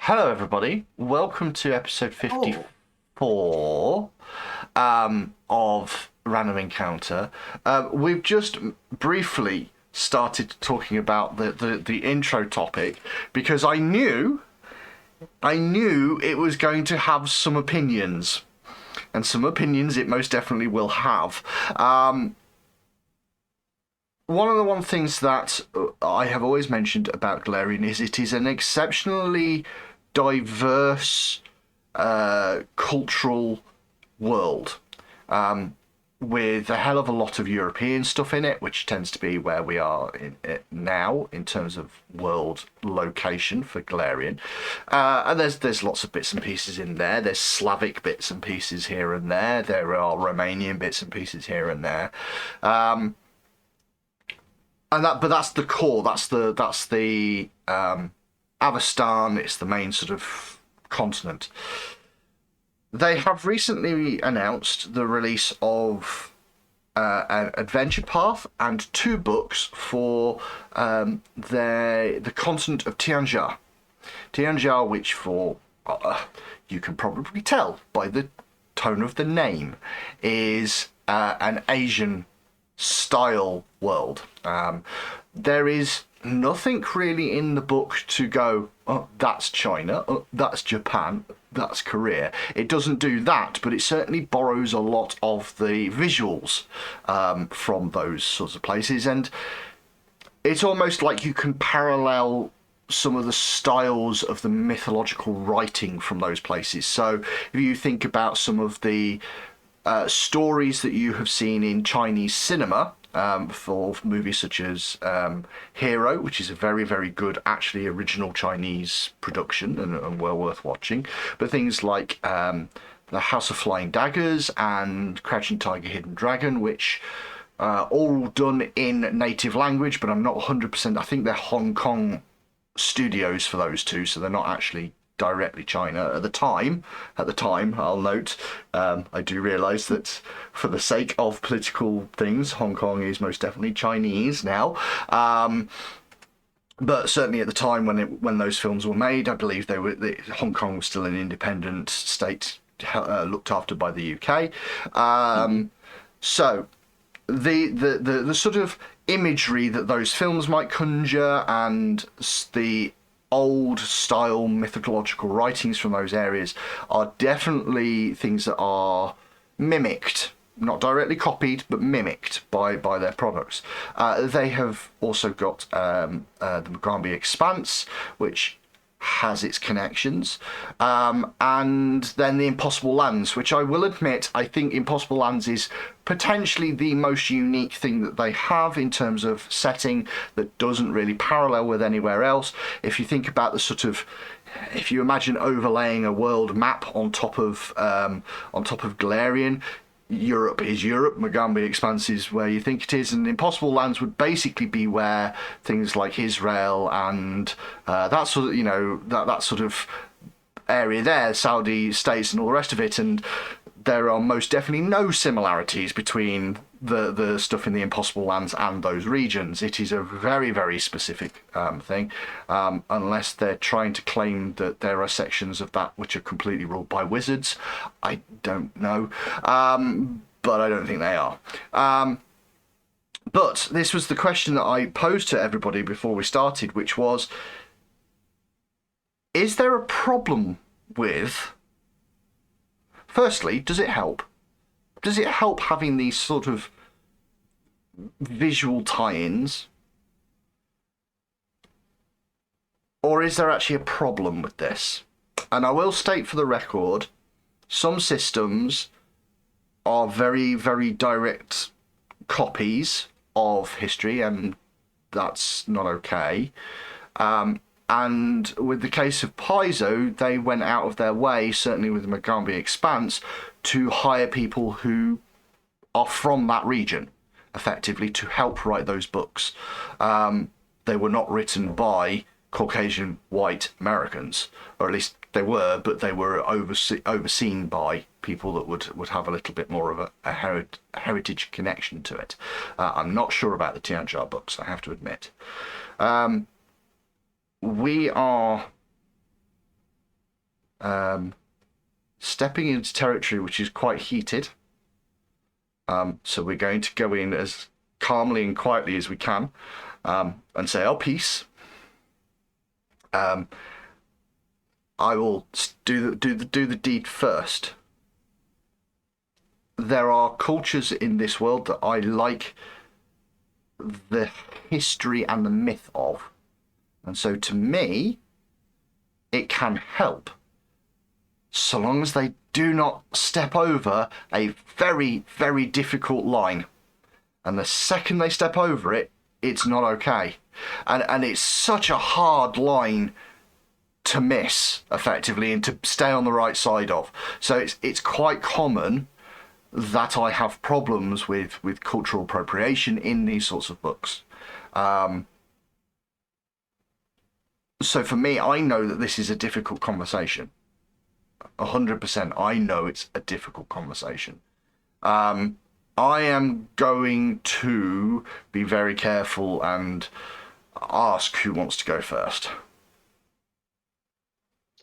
Hello, everybody. Welcome to episode 54 of Random Encounter. We've just briefly started talking about the intro topic because I knew it was going to have some opinions, and some opinions it most definitely will have. One things that I have always mentioned about Galarian is it is an exceptionally diverse cultural world, with a hell of a lot of European stuff in it, which tends to be where we are in it now in terms of world location for Galarian. And there's lots of bits and pieces in there. There's Slavic bits and pieces here and there. There are Romanian bits and pieces here and there. But that's the core. That's the Avestan. It's the main sort of continent. They have recently announced the release of an adventure path and 2 books for the continent of Tianjia. Tianjia, which for you can probably tell by the tone of the name, is an Asian style world. There is nothing really in the book to go, oh, that's China, oh, that's Japan, that's Korea. It doesn't do that, but it certainly borrows a lot of the visuals from those sorts of places, and it's almost like you can parallel some of the styles of the mythological writing from those places. So if you think about some of the stories that you have seen in Chinese cinema, for movies such as Hero, which is a very, very good, actually original Chinese production and well worth watching. But things like The House of Flying Daggers and Crouching Tiger, Hidden Dragon, which all done in native language, but I'm not 100%. I think they're Hong Kong studios for those two, so they're not actually directly China at the time. I'll note, I do realise that for the sake of political things, Hong Kong is most definitely Chinese now. But certainly at the time when those films were made, I believe Hong Kong was still an independent state, looked after by the UK. So the sort of imagery that those films might conjure and the old style mythological writings from those areas are definitely things that are mimicked, not directly copied, but mimicked by their products. They have also got the Mugambi Expanse, which has its connections, and then the Impossible Lands, which I will admit, I think Impossible Lands is potentially the most unique thing that they have in terms of setting that doesn't really parallel with anywhere else. If you think about if you imagine overlaying a world map on top of Galarian, Europe is Europe, Mugambi Expanse is where you think it is, and Impossible Lands would basically be where things like Israel and that sort of area there, Saudi states and all the rest of it, and there are most definitely no similarities between the stuff in the Impossible Lands and those regions. It is a very, very specific thing, unless they're trying to claim that there are sections of that which are completely ruled by wizards. I don't know, but I don't think they are. But this was the question that I posed to everybody before we started, which was, is there a problem with... Firstly, does it help? Does it help having these sort of visual tie-ins? Or is there actually a problem with this? And I will state for the record, some systems are very, very direct copies of history, and that's not okay. And with the case of Paizo, they went out of their way, certainly with the Mugambi Expanse, to hire people who are from that region, effectively, to help write those books. They were not written by Caucasian white Americans, or at least they were, but they were overseen by people that would have a little bit more of a heritage connection to it. I'm not sure about the Tianjia books, I have to admit. We are stepping into territory which is quite heated. So we're going to go in as calmly and quietly as we can, and say our piece. I will do the deed first. There are cultures in this world that I like the history and the myth of, and so to me, it can help, so long as they do not step over a very, very difficult line. And the second they step over it, it's not okay. And it's such a hard line to miss, effectively, and to stay on the right side of. So it's quite common that I have problems with cultural appropriation in these sorts of books. So for me, I know that this is a difficult conversation. 100%, I know it's a difficult conversation. I am going to be very careful and ask who wants to go first.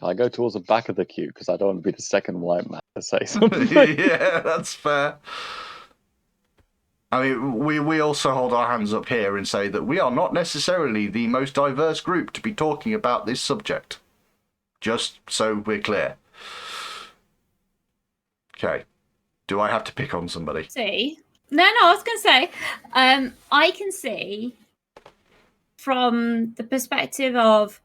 I go towards the back of the queue because I don't want to be the second white man to say something. Yeah, that's fair. I mean, we also hold our hands up here and say that we are not necessarily the most diverse group to be talking about this subject. Just so we're clear. Okay. Do I have to pick on somebody? No, I was going to say, I can see from the perspective of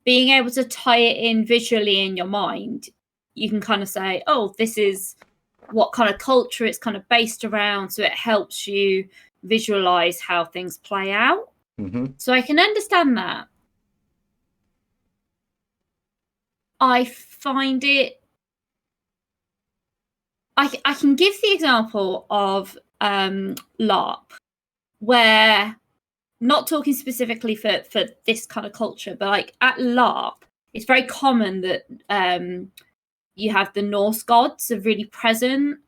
being able to tie it in visually in your mind, you can kind of say, oh, this is what kind of culture it's kind of based around, so it helps you visualize how things play out. Mm-hmm. So I can understand that. I find it... I can give the example of LARP, where, not talking specifically for this kind of culture, but like at LARP, it's very common that you have the Norse gods are really present,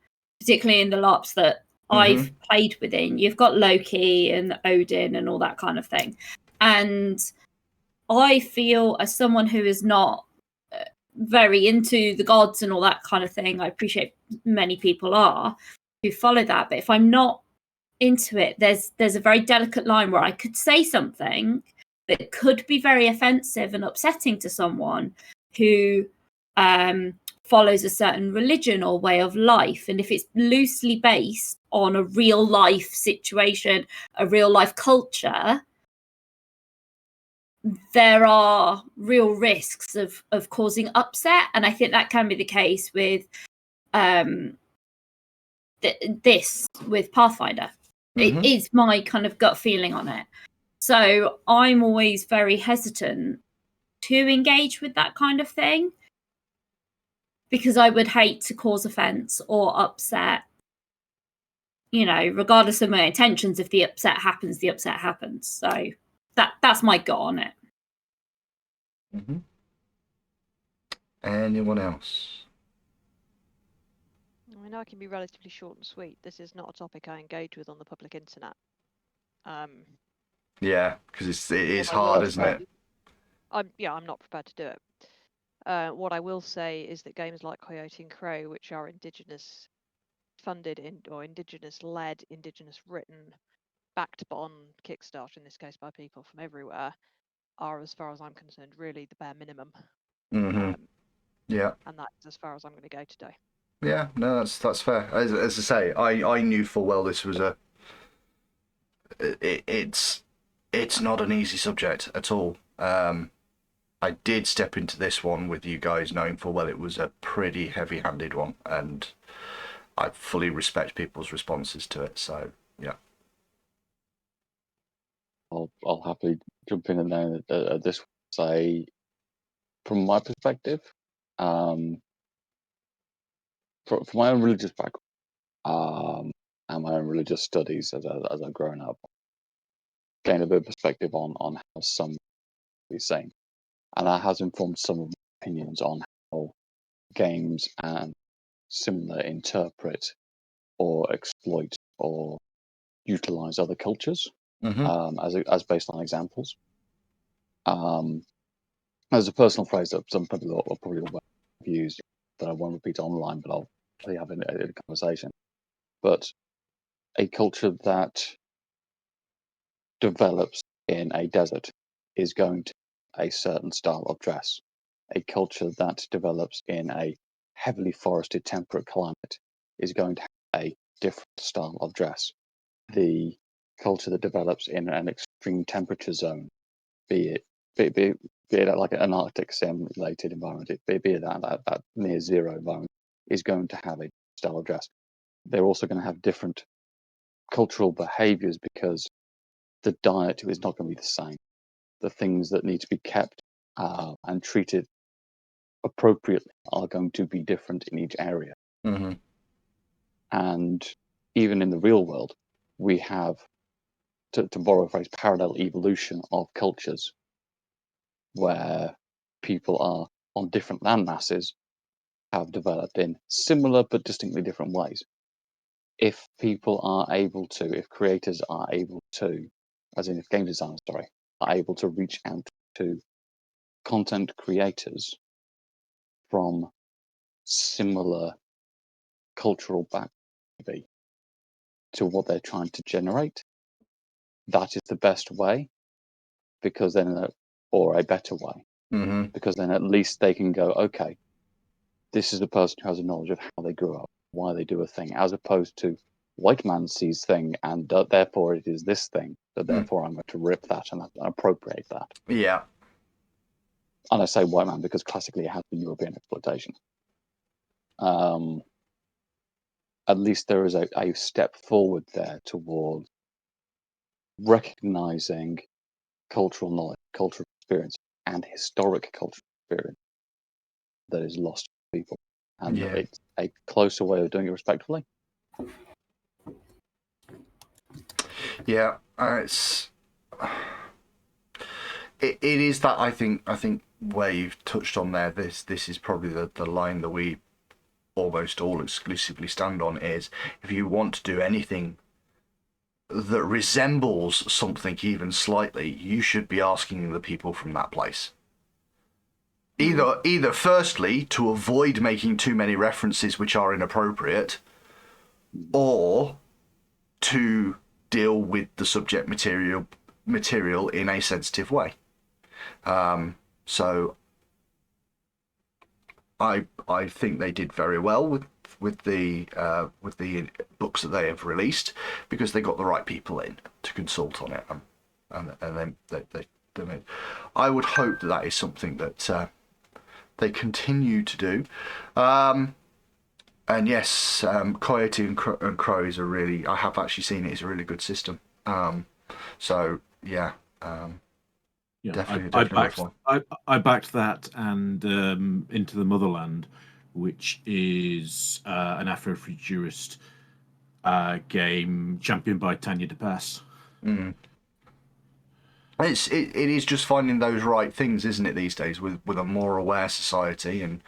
particularly in the LARPs that I've played within. You've got Loki and Odin and all that kind of thing. And I feel, as someone who is not very into the gods and all that kind of thing, I appreciate many people are who follow that, but if I'm not into it, there's a very delicate line where I could say something that could be very offensive and upsetting to someone who follows a certain religion or way of life. And if it's loosely based on a real life situation, a real life culture, there are real risks of causing upset. And I think that can be the case with this with Pathfinder. It is my kind of gut feeling on it. So I'm always very hesitant to engage with that kind of thing, because I would hate to cause offense or upset. You know, regardless of my intentions, if the upset happens, the upset happens. So that's my gut on it. Mm-hmm. Anyone else? I know I can be relatively short and sweet. This is not a topic I engage with on the public internet. Yeah, because it is hard, isn't it? I'm not prepared to do it. What I will say is that games like Coyote and Crow, which are Indigenous funded or Indigenous led, Indigenous written, backed on Kickstarter, in this case by people from everywhere, are, as far as I'm concerned, really the bare minimum. Yeah. And that's as far as I'm going to go today. Yeah, no, that's fair. As I say, I knew full well this was it's not an easy subject at all. I did step into this one with you guys knowing full well it was a pretty heavy-handed one, and I fully respect people's responses to it. So yeah, I'll happily jump in and then this say, from my perspective, from my own religious background and my own religious studies as I've grown up, gained a bit of perspective on how some is saying, and that has informed some of my opinions on how games and similar interpret or exploit or utilize other cultures as based on examples. There's a personal phrase that some people are probably aware. used that I won't repeat online, but I'll probably have in a conversation. But a culture that develops in a desert is going to a certain style of dress. A culture that develops in a heavily forested temperate climate is going to have a different style of dress. The culture that develops in an extreme temperature zone, be it like an Arctic simulated environment, be it that near zero environment, is going to have a style of dress. They're also going to have different cultural behaviors because the diet is not going to be the same. The things that need to be kept and treated appropriately are going to be different in each area. Mm-hmm. And even in the real world, we have, to borrow a phrase, parallel evolution of cultures where people are on different land masses have developed in similar but distinctly different ways. If people are able to, if creators are able to, as in if game designers, sorry, are able to reach out to content creators from similar cultural background to what they're trying to generate, that is the best way, because then, or a better way, Mm-hmm. because then at least they can go, okay, this is the person who has a knowledge of how they grew up, why they do a thing, as opposed to white man sees thing and therefore it is this thing, so therefore I'm going to rip that and appropriate that. Yeah. And I say white man because classically it has been European exploitation. At least there is a step forward there towards recognizing cultural knowledge, cultural experience, and historic cultural experience that is lost to people. And Yeah. it's a closer way of doing it respectfully. Yeah. It is that I think where you've touched on there, this is probably the line that we almost all exclusively stand on, is if you want to do anything that resembles something even slightly, you should be asking the people from that place. Either firstly to avoid making too many references which are inappropriate, or to deal with the subject material in a sensitive way. So I think they did very well with the books that they have released, because they got the right people in to consult on it, and then they made. I would hope that is something that they continue to do. And yes, Coyote and Crow is a really, I have actually seen it, it's a really good system. So yeah. Yeah, Definitely I backed that and Into the Motherland, which is an Afrofuturist game championed by Tanya DePass. Mm. It is just finding those right things, isn't it, these days, with a more aware society. And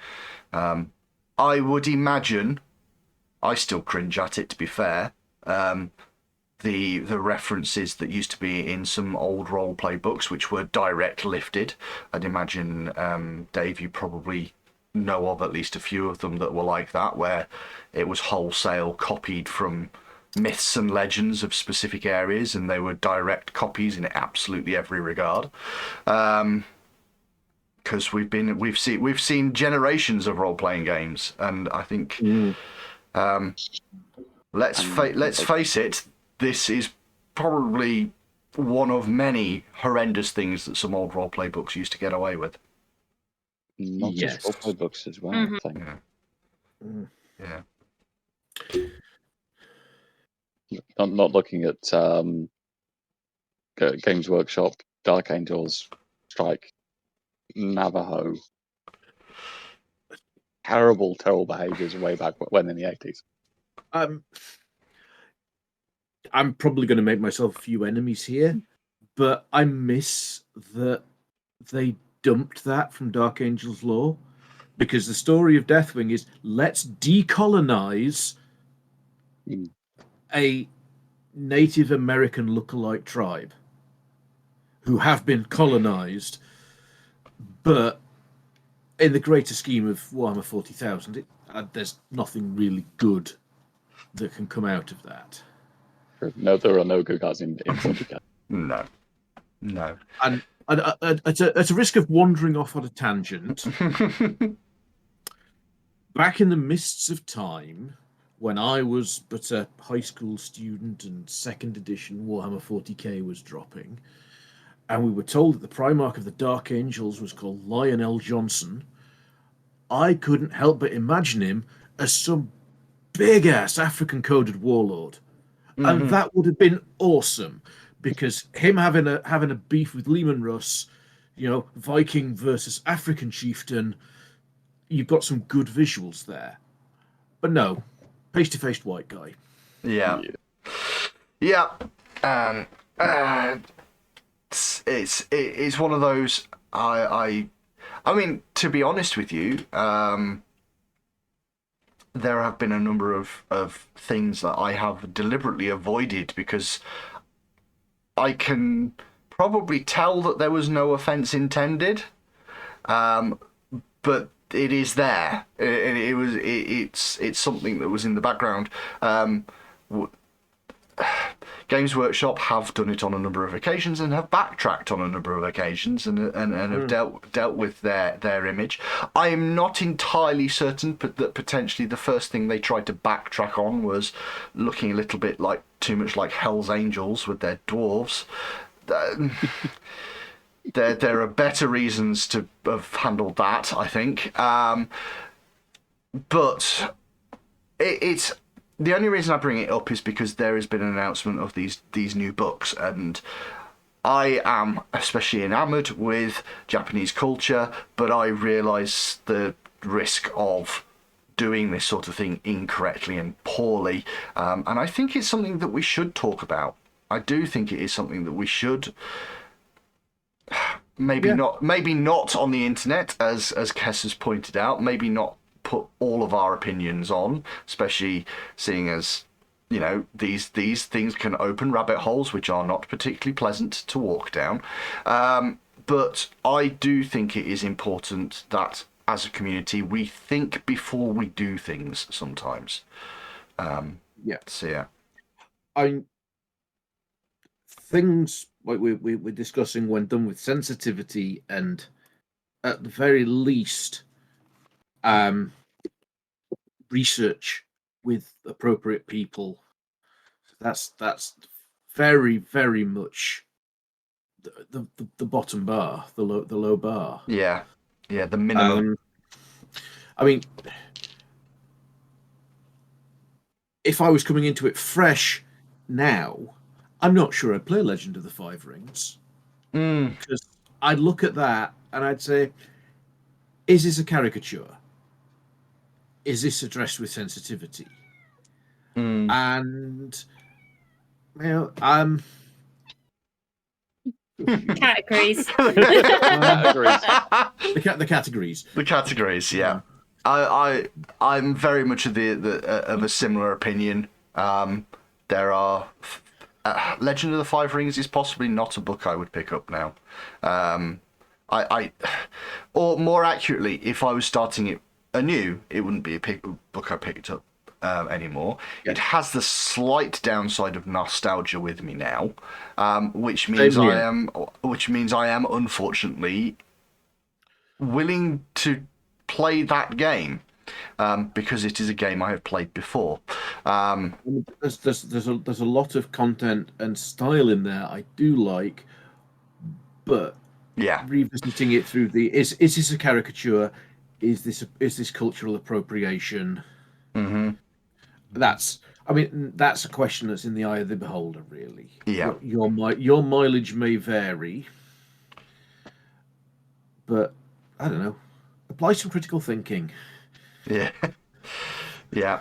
I would imagine, I still cringe at it, to be fair, the references that used to be in some old role play books, which were direct lifted. I'd imagine, Dave, you probably know of at least a few of them that were like that, where it was wholesale copied from myths and legends of specific areas, and they were direct copies in absolutely every regard. Because we've seen generations of role playing games, and I think let's face it, this is probably one of many horrendous things that some old role play books used to get away with. Not Yes. just role play books as well, Mhm. I think. Yeah. Not looking at Games Workshop, Dark Angels, Strike, Navajo. Terrible behaviours way back when in the 80s. I'm probably going to make myself a few enemies here, but I miss that they dumped that from Dark Angel's lore, because the story of Deathwing is, let's decolonize a Native American lookalike tribe who have been colonized, but in the greater scheme of Warhammer 40,000, there's nothing really good that can come out of that. No, there are no good guys in 40k. No. And at a risk of wandering off on a tangent, back in the mists of time, when I was but a high school student and second edition Warhammer 40k was dropping, and we were told that the Primarch of the Dark Angels was called Lionel Johnson, I couldn't help but imagine him as some big-ass African-coded warlord. And that would have been awesome, because him having a beef with Lehman Russ, Viking versus African chieftain, you've got some good visuals there. But no, pasty-faced white guy. Yeah. It's one of those. I mean, to be honest with you, there have been a number of things that I have deliberately avoided because I can probably tell that there was no offense intended, but it is there. It's something that was in the background. Games Workshop have done it on a number of occasions and have backtracked on a number of occasions and have dealt with their image. I am not entirely certain, but that potentially the first thing they tried to backtrack on was looking a little bit too much like Hell's Angels with their dwarves. There are better reasons to have handled that, I think. But it's the only reason I bring it up is because there has been an announcement of these new books, and I am especially enamoured with Japanese culture, but I realise the risk of doing this sort of thing incorrectly and poorly, and I think it's something that we should talk about. I do think it is something that we should. Maybe not on the internet, as Kess has pointed out. Maybe not put all of our opinions on, especially seeing as these things can open rabbit holes which are not particularly pleasant to walk down. But I do think it is important that as a community we think before we do things sometimes. Things like we're discussing, when done with sensitivity and at the very least research with appropriate people, that's very, very much the bottom bar, the low bar. The minimum. I mean, if I was coming into it fresh now, I'm not sure I'd play Legend of the Five Rings, because I'd look at that and I'd say, is this a caricature? Is this addressed with sensitivity? And Categories. The categories. The categories, yeah. I'm very much of of a similar opinion. There are Legend of the Five Rings is possibly not a book I would pick up now. Or more accurately, if I was starting it anew, it wouldn't be a book I picked up anymore. Yeah. It has the slight downside of nostalgia with me now, which means I am unfortunately willing to play that game because it is a game I have played before. There's a lot of content and style in there I do like, but revisiting it through is this a caricature? Is this cultural appropriation? Mm-hmm. That's a question that's in the eye of the beholder, really. Yeah. Your mileage may vary, but I don't know. Apply some critical thinking. Yeah. Yeah.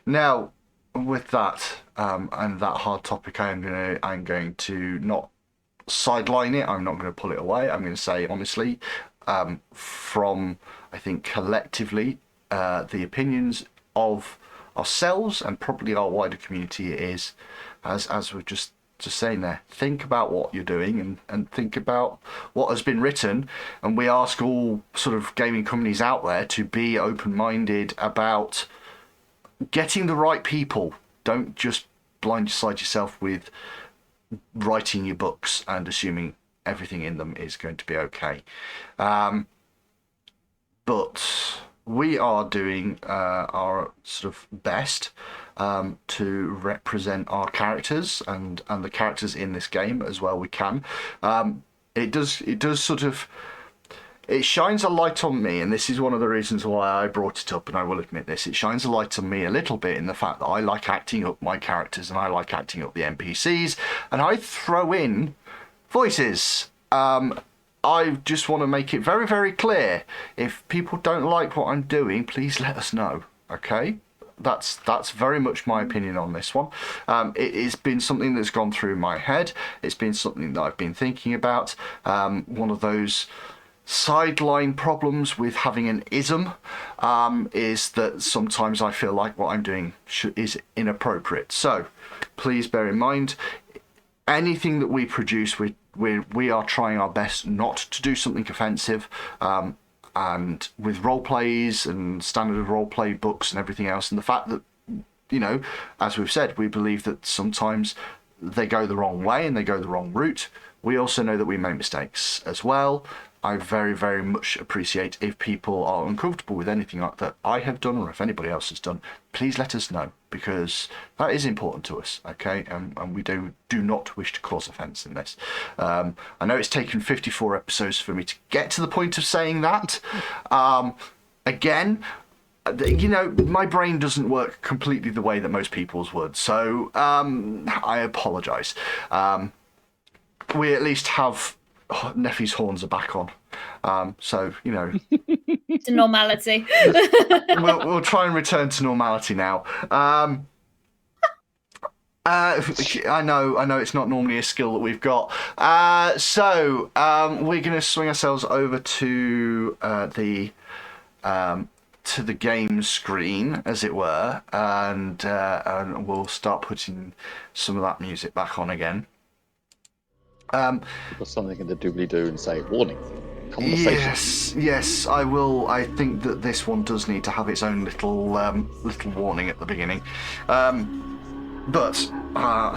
Now, with that and that hard topic, I'm going to not sideline it. I'm not going to pull it away. I'm going to say honestly, from I think collectively, the opinions of ourselves and probably our wider community is, as we've just just saying there, think about what you're doing and think about what has been written. And we ask all sort of gaming companies out there to be open-minded about getting the right people. Don't just blindside yourself with writing your books and assuming everything in them is going to be okay. But we are doing our sort of best to represent our characters and the characters in this game as well we can. It does sort of, it shines a light on me, and this is one of the reasons why I brought it up, and I will admit this. It shines a light on me a little bit in the fact that I like acting up my characters and I like acting up the NPCs, and I throw in voices. I just want to make it very, very clear. If people don't like what I'm doing, please let us know, okay? That's very much my opinion on this one. It has been something that's gone through my head. It's been something that I've been thinking about. One of those sideline problems with having an ism is that sometimes I feel like what I'm doing is inappropriate. So please bear in mind, anything that we produce, we are trying our best not to do something offensive. And with role plays and standard role play books and everything else, and the fact that, you know, as we've said, we believe that sometimes they go the wrong way and they go the wrong route. We also know that we make mistakes as well. I very, very much appreciate if people are uncomfortable with anything like that I have done, or if anybody else has done, please let us know, because that is important to us, okay? And we do not wish to cause offence in this. I know it's taken 54 episodes for me to get to the point of saying that. Again, you know, my brain doesn't work completely the way that most people's would, so I apologise. We at least have Nephie's horns are back on, so you know, To normality. we'll try and return to normality now. I know it's not normally a skill that we've got, so we're going to swing ourselves over to the game screen, as it were, and we'll start putting some of that music back on again. Put something in the doobly-doo and say, warning, conversation. Yes, I will. I think that this one does need to have its own little warning at the beginning. But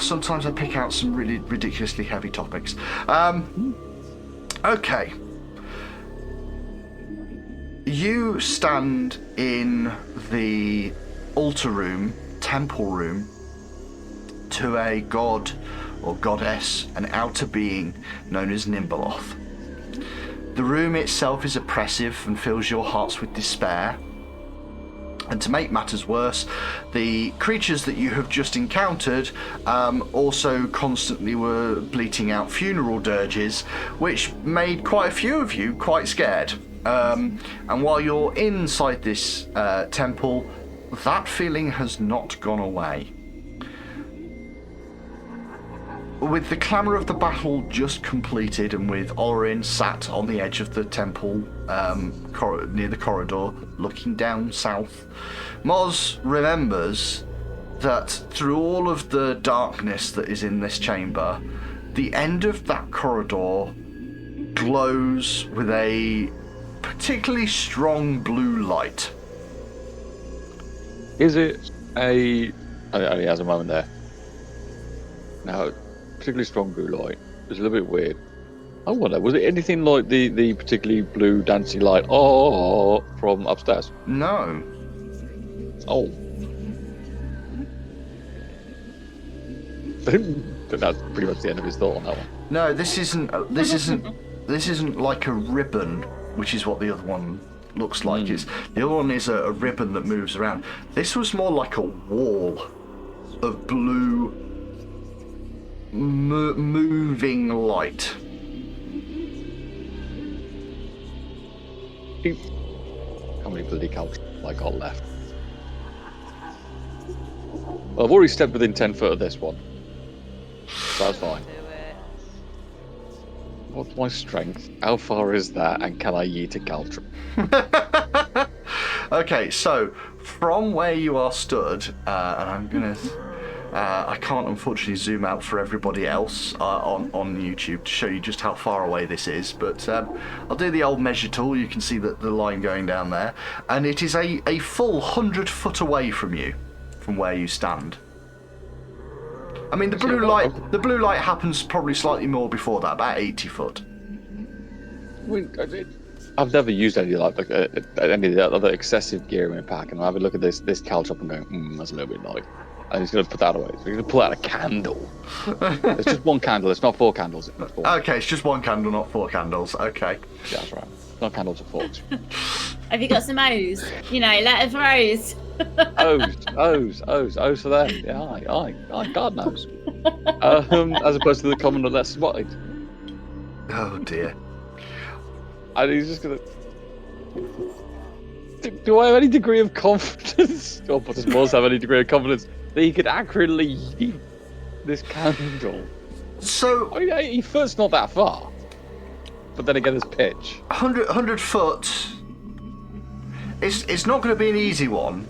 sometimes I pick out some really ridiculously heavy topics. Okay. You stand in the altar room, temple room, to a god or goddess, an outer being known as Nimbeloth. The room itself is oppressive and fills your hearts with despair. And to make matters worse, the creatures that you have just encountered also constantly were bleating out funeral dirges, which made quite a few of you quite scared. And while you're inside this temple, that feeling has not gone away. With the clamour of the battle just completed, and with Orin sat on the edge of the temple near the corridor, looking down south, Moz remembers that through all of the darkness that is in this chamber, the end of that corridor glows with a particularly strong blue light. Is it a... He has a moment there. Now, particularly strong blue light. It's a little bit weird. I wonder, was it anything like the particularly blue dancing light from upstairs? No. Oh. That's pretty much the end of his thought on that one. No, this isn't like a ribbon, which is what the other one looks like. It's the other one is a ribbon that moves around. This was more like a wall of blue moving light. How many bloody counts have I got left? Well, I've already stepped within 10 foot of this one. So that's fine. Do it. What's my strength? How far is that? And can I yeet a Caltrum? Okay, so from where you are stood, and I'm gonna I can't unfortunately zoom out for everybody else on YouTube to show you just how far away this is, but I'll do the old measure tool. You can see the line going down there, and it is a full 100 foot away from you, from where you stand. I mean, the blue light happens probably slightly more before that, about 80 foot. I've never used any of the other excessive gear in my pack, and I have a look at this couch up and going, that's a little bit light. And he's going to put that away. So he's going to pull out a candle. It's just one candle. It's not 4 candles. It's 4. Okay, it's just 1 candle, not 4 candles. Okay. Yeah, that's right. It's not candles or forks. Have you got some O's? You know, letters for O's. O's for them. Yeah, aye, God knows. As opposed to the common or less spotted. Oh dear. And he's just going to... Do I have any degree of confidence, or does Moz have any degree of confidence that he could accurately use this candle? So... I mean, 80 foot's not that far. But then again, there's pitch. 100 foot... It's not going to be an easy one.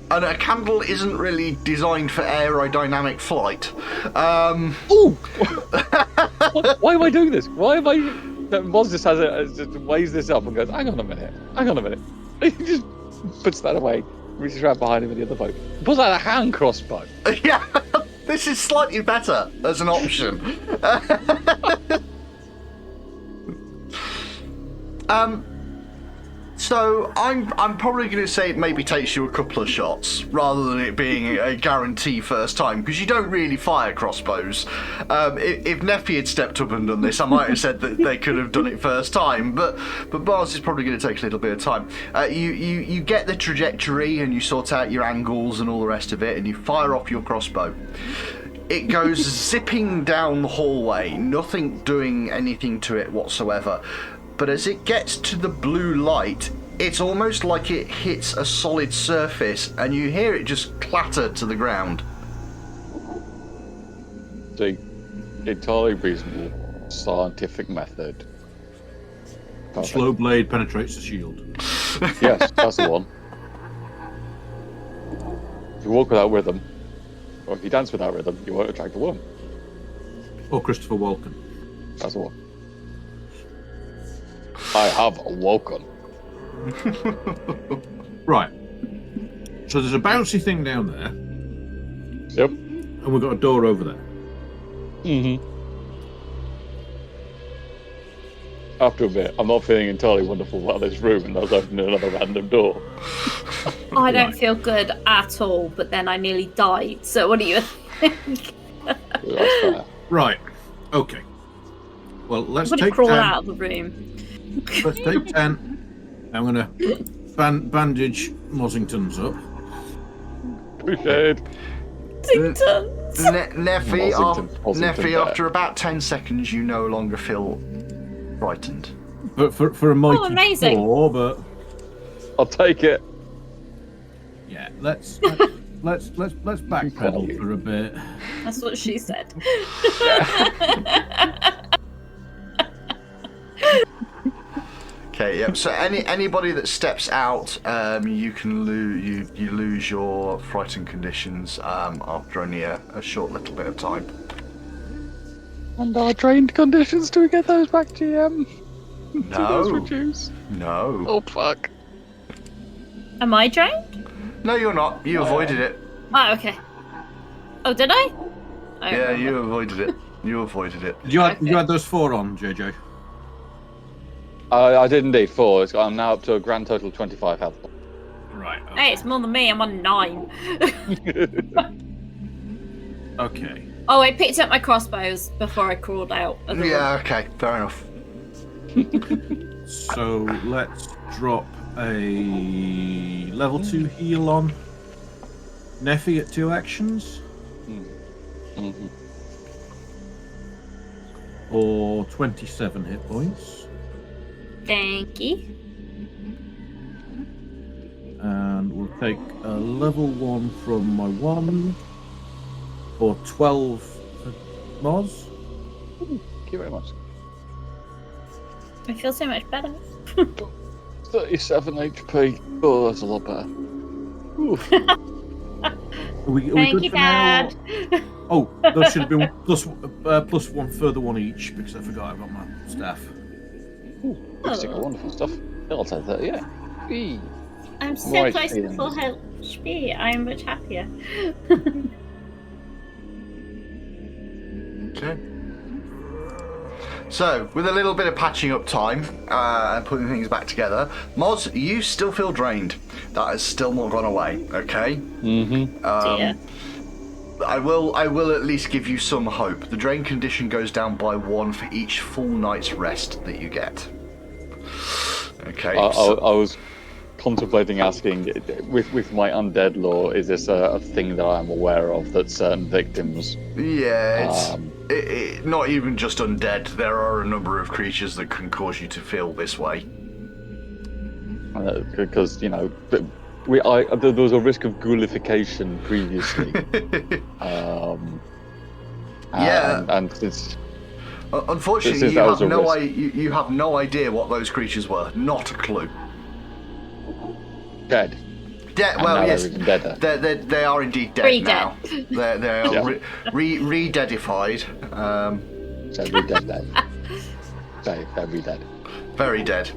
And a candle isn't really designed for aerodynamic flight. Ooh! Why am I doing this? Why am I... Moz just weighs this up and goes, hang on a minute. He just puts that away, reaches around behind him with the other bow. Pulls out a hand crossbow. Yeah, this is slightly better as an option. So I'm probably going to say it maybe takes you a couple of shots rather than it being a guarantee first time, because you don't really fire crossbows. If Nephii had stepped up and done this, I might have said that they could have done it first time, but Bars is probably going to take a little bit of time. You get the trajectory and you sort out your angles and all the rest of it, and you fire off your crossbow. It goes zipping down the hallway, nothing doing anything to it whatsoever. But as it gets to the blue light, it's almost like it hits a solid surface, and you hear it just clatter to the ground. The entirely reasonable scientific method. Perfect. Slow blade penetrates the shield. Yes, that's the one. If you walk without rhythm, or if you dance without rhythm, you won't attract a woman. Or Christopher Walken. That's the one. I have awoken. Right. So there's a bouncy thing down there. Yep. And we've got a door over there. Mm-hmm. After a bit, I'm not feeling entirely wonderful about this room, and I was opening another random door. I don't feel good at all, but then I nearly died. So what do you think? That's fair. Right. Okay. Well, let's I'm gonna take crawl 10. out of the room. Let's take 10. I'm going to bandage Mossington's up. Appreciate. Nephii, after about 10 seconds, you no longer feel frightened. But for a mighty amazing. 4, but I'll take it. yeah, let's backpedal for a bit. That's what she said. Okay, yep. So anybody that steps out, you can lose your frightened conditions after only a short little bit of time. And our trained conditions, do we get those back, GM? Do those No, reduce? no, Oh, fuck. Am I drained? no. You're not. You avoided it. Oh, okay. Oh, did I? I Yeah, remember. you avoided it. You avoided it. You had Okay. those 4 on, JJ. I did indeed 4. I'm now up to a grand total of 25 health. Right. Hey, it's more than me. I'm on 9. Okay. Oh, I picked up my crossbows before I crawled out of the room. Yeah. Okay. Fair enough. So let's drop a level 2 heal on Nephii at 2 actions, Mm-hmm. or 27 hit points. Thank you. And we'll take a level 1 from my wand, or 12 for Moz. Thank you very much. I feel so much better. 37 HP. Oh, that's a lot better. Ooh. Are we Thank good you, for now? Dad. Oh, those should have been plus one further one each because I forgot I've got my staff. Ooh, big stick of wonderful stuff. I'll take that, yeah. Whee. I'm so Right, close to feelings. full health HP. I'm much happier. Okay. So, with a little bit of patching up time and putting things back together, Moz, you still feel drained. That has still not gone away. Okay. Dear. I will at least give you some hope. The drain condition goes down by 1 for each full night's rest that you get. Okay. I was contemplating asking, with my undead lore, is this a thing that I'm aware of that certain victims? Yeah, it's not even just undead. There are a number of creatures that can cause you to feel this way. Because there was a risk of ghoulification previously. Yeah. And since Unfortunately, since you that was have a risk. you have no idea what those creatures were. Not a clue. Dead. Well, now yes, they're even deader. they are indeed dead Re-dead. now. They are Yeah. re-deadified. So we're dead. So they're dead. Very dead.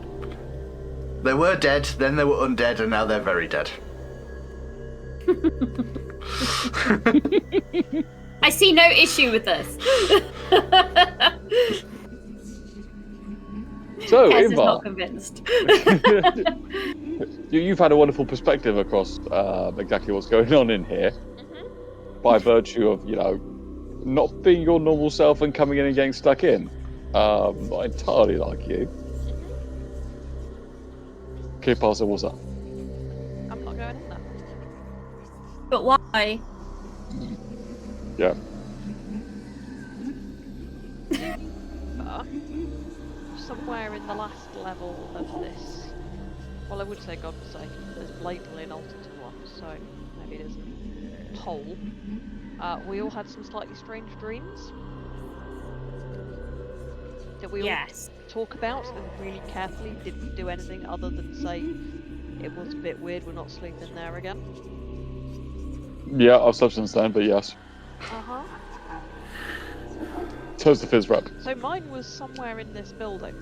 They were dead, then they were undead, and now they're very dead. I see no issue with this. So, Kes is Ivar, not convinced. you've had a wonderful perspective across exactly what's going on in here, by virtue of not being your normal self and coming in and getting stuck in. Not entirely like you. Okay, Pastor, what's up? I'm not going in there. But why? Yeah. But somewhere in the last level of this, well, I would say godforsaken, but there's blatantly an altered one, so maybe it isn't whole. We all had some slightly strange dreams that we all talk about and really carefully didn't do anything other than say it was a bit weird, we're not sleeping there again. Yeah, I've slept since then, but yes. Uh-huh. So's the fizz wrap. So mine was somewhere in this building.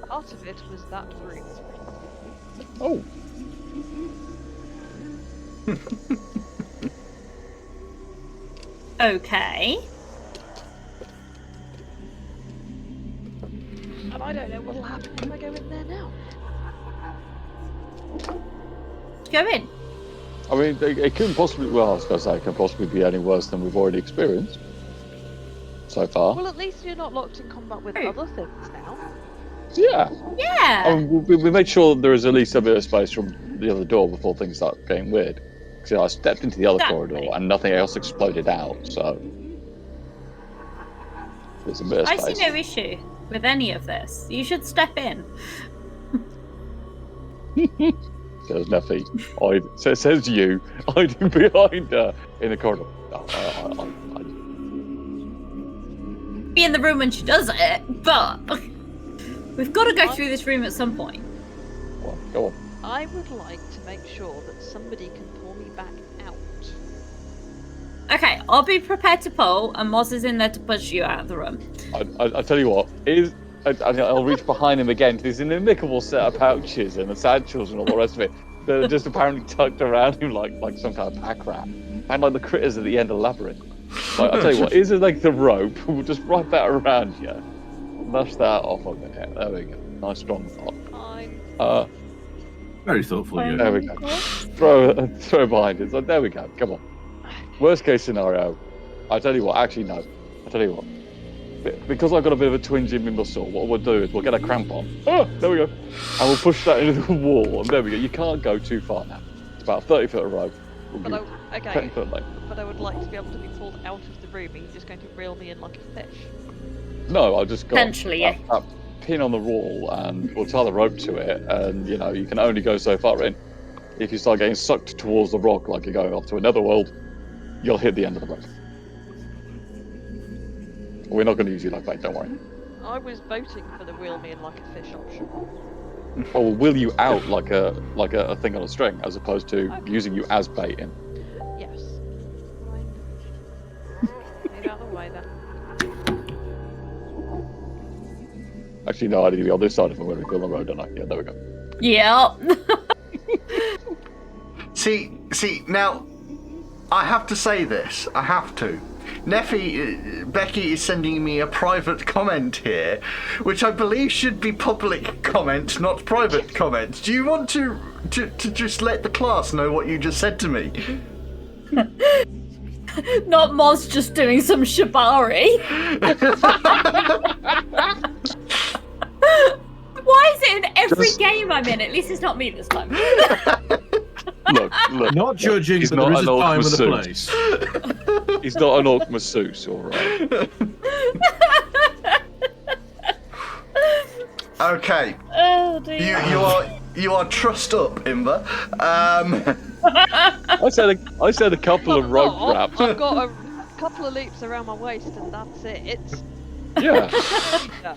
Part of it was that room. Oh. Okay. And I don't know what'll happen if I go in there now. Go in. I mean, it couldn't possibly. Well, I was going to say it can possibly be any worse than we've already experienced so far. Well, at least you're not locked in combat with other things now. Yeah. Yeah. I mean, we made sure there is at least a bit of space from the other door before things start getting weird. Because I stepped into the other corridor and nothing else exploded out, so there's a bit of space. I see no issue with any of this. You should step in. Says Nephii. Says you, hiding behind her in the corridor. Be in the room when she does it, but we've got to go through this room at some point. Well, go on. I would like to make sure that somebody can pull me back out. Okay, I'll be prepared to pull, and Moz is in there to push you out of the room. I tell you what, I'll reach behind him again. There's an inimicable set of pouches and the satchels and all the rest of it that are just apparently tucked around him like some kind of pack rat, and like the critters at the end of the labyrinth. Like, I tell you what, is it like the rope? We'll just wrap that around you, mush that off of it. There we go. Nice strong knot. Very thoughtful, yeah. There we go. Throw behind it. So there we go. Come on. Worst case scenario. I tell you what. Actually, no. I tell you what. Because I've got a bit of a twinge in my muscle, what we'll do is we'll get a crampon. Oh, there we go. And we'll push that into the wall. And there we go. You can't go too far now. It's about a 30-foot rope. But okay. 10-foot length. But I would like to be able to be pulled out of the room. Are you just going to reel me in like a fish? No, I've just got Potentially, a pin on the wall, and we'll tie the rope to it. And you can only go so far in. If you start getting sucked towards the rock, like you're going off to another world, you'll hit the end of the rope. We're not going to use you like bait, don't worry. I was voting for the wheel me in like a fish option. Or we'll wheel you out like a thing on a string, as opposed to using you as baiting. Yes. Actually, no, I need to be on this side if I'm going to go on the road, don't I? Yeah, there we go. Yeah. See, now, I have to say this. I have to. Nephii, Becky is sending me a private comment here, which I believe should be public comment, not private comment. Do you want to just let the class know what you just said to me? Not Moz just doing some shibari. Why is it in every game I'm in? At least it's not me this time. Look. Not judging, He's but not there is an a time orc and a suit. place. He's not an orc masseuse, all right. Okay. Oh dear. You are trussed up, Imber. I said a couple of rope wraps. I've got a couple of loops around my waist, and that's it. It's Yeah. no.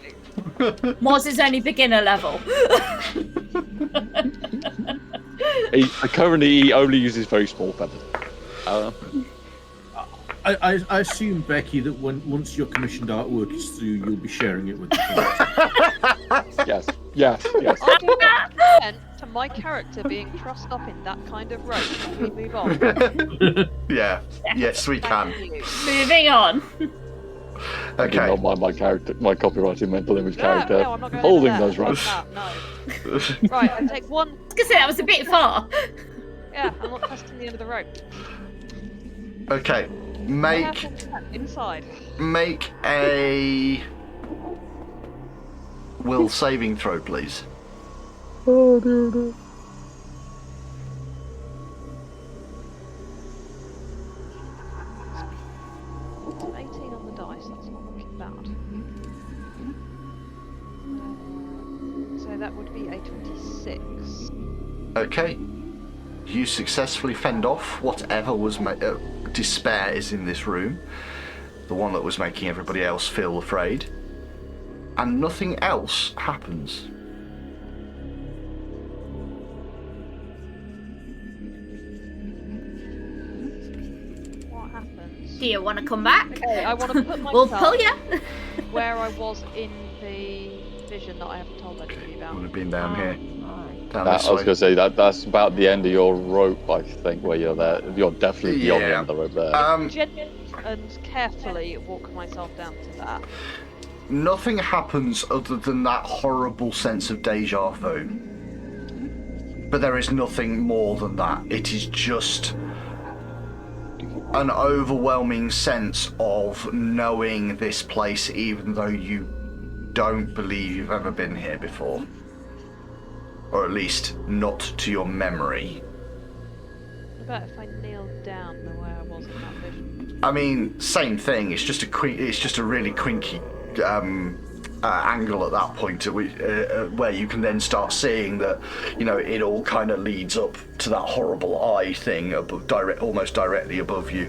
Moz is only beginner level. He only uses very small feathers. I assume, Becky, that once your commissioned artwork is through, you'll be sharing it with the class. Yes. I do not consent to my character being trussed up in that kind of rope. Can we move on? Yeah. Yes, we can. Thank you. Moving on. I do Okay. not mind my character, my copyrighted mental image character No, I'm not going holding into those that. ropes. No. Right, I take one. I was gonna say that was a bit far. Yeah, I'm not testing the end of the rope. Okay. Make Inside. a will saving throw, please. Oh dear. 18 on the dice, that's not looking bad. So that would be a 26. Okay. You successfully fend off whatever was despair is in this room, the one that was making everybody else feel afraid, and nothing else happens. What happens? Do you want to come back? Okay, I want to put We'll myself pull you. where I was in the vision that I haven't told anybody Would about. have been down here. Right. Down I this was way. going to say that's about the end of your rope, I think, where you're there. You're definitely beyond the Yeah. end of the rope there. Gently and carefully walk myself down to that. Nothing happens other than that horrible sense of deja vu. But there is nothing more than that. It is just an overwhelming sense of knowing this place even though you don't believe you've ever been here before. Or at least not to your memory. What about if I kneeled down the way I was in that vision? I mean, same thing. It's just a really quinky angle at that point, where you can then start seeing that, it all kind of leads up to that horrible eye thing almost directly above you.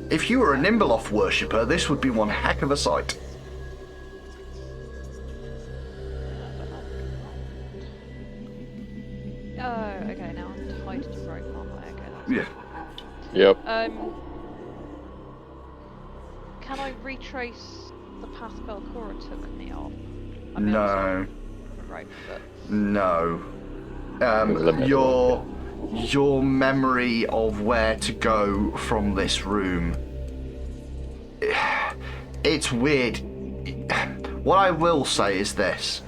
If you were a Nimbeloth worshipper, this would be one heck of a sight. Oh, okay, now I'm tied to rope, aren't I? Okay, that's Yeah. Yep. Can I retrace the path Belcora took me on? I mean, No. I'm sorry, rope, but No. Limited. Your memory of where to go from this room, it's weird. What I will say is this.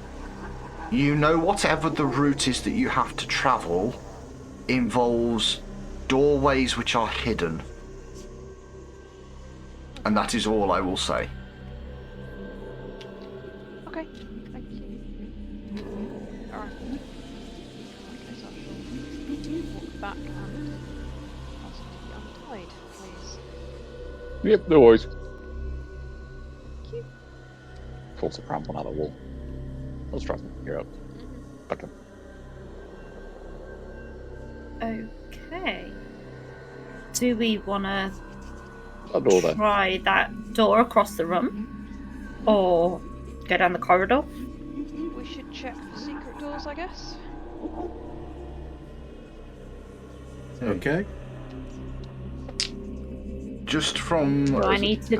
You know, whatever the route is that you have to travel involves doorways which are hidden. And that is all I will say. okay, thank you. Alright. I guess I shall walk back and ask to be untied, please. Yep, no worries. Thank you. Pulls a cramp on out of the wall. Let's try to you're up. Okay. Okay. Do we want to That door there. try that door across the room? Or go down the corridor? We should check for secret doors, I guess. Okay. Just from... Do I need to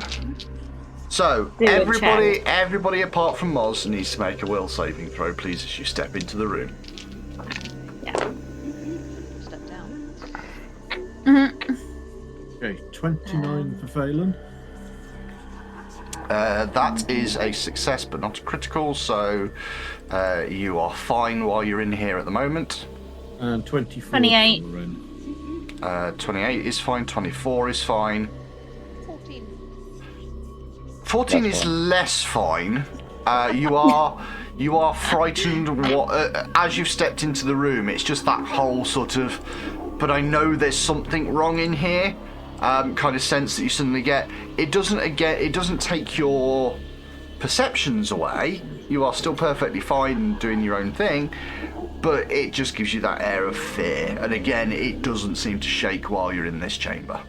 So Do a everybody apart from Moz needs to make a will saving throw, please, as you step into the room. Yeah. Step down. Okay, 29 for Phelan. That is a success, but not a critical. So you are fine while you're in here at the moment. And 24 28. for Lorraine. 28 is fine. 24 is fine. 14. 14 That's is fine. less fine. You are frightened as you've stepped into the room. It's just that whole sort of, but I know there's something wrong in here, kind of sense that you suddenly get. It doesn't take your perceptions away. You are still perfectly fine doing your own thing, but it just gives you that air of fear. And again, it doesn't seem to shake while you're in this chamber.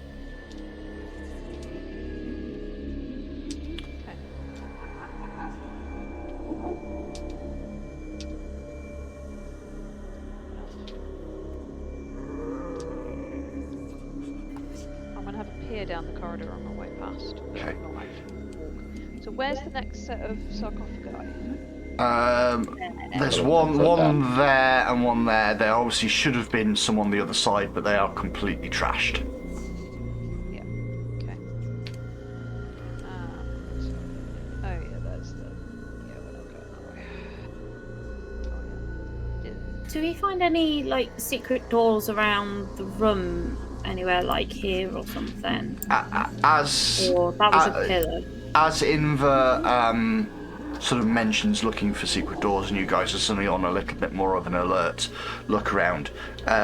Okay. I'm gonna have a peer down the corridor on my way past. But Okay. not actually walk. So where's the next set of sarcophagi? There's Put one down. there and one there. There obviously should have been some on the other side, but they are completely trashed. Yeah. Okay. Oh yeah, that's the. Yeah, we're not going that way. Oh yeah. Do we find any like secret doors around the room anywhere, like here or something? As Or that was a pillar. as Inver sort of mentions looking for secret doors, and you guys are suddenly on a little bit more of an alert look around,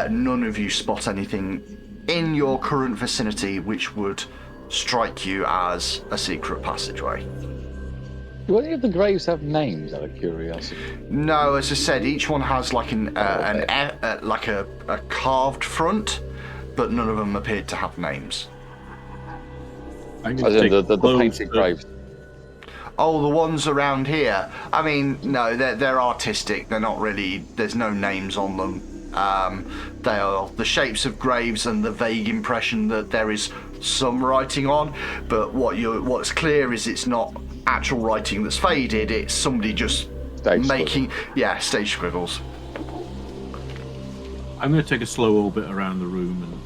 none of you spot anything in your current vicinity which would strike you as a secret passageway. Do any of the graves have names, out of curiosity? No, as I said, each one has like a carved front, but none of them appeared to have names. I'm As going to in take the close painted to- graves. Oh, the ones around here. I mean, no, they're artistic. They're not really. There's no names on them. They are the shapes of graves and the vague impression that there is some writing on. But what's clear is it's not actual writing that's faded. It's somebody just Stage making stage squiggles. I'm going to take a slow orbit around the room and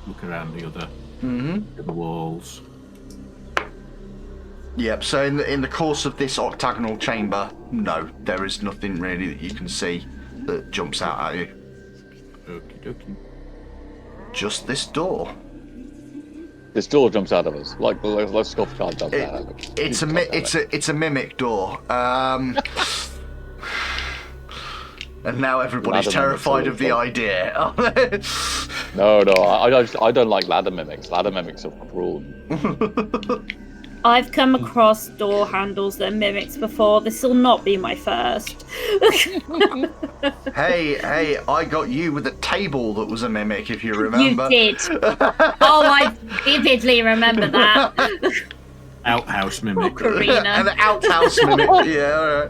look around the other walls. Yep. So in the course of this octagonal chamber, no, there is nothing really that you can see that jumps out at you. Okie dokie. Just this door. This door jumps out of us. Like the scuff card jumps out of us. It's a mimic door. And now everybody's Ladder terrified mimics of the are idea. No, I don't like ladder mimics. Ladder mimics are cruel. I've come across door handles that are mimics before. This will not be my first. Hey, I got you with a table that was a mimic, if you remember. You did. Oh, I vividly remember that. Outhouse mimic. Karina. An outhouse mimic. Yeah,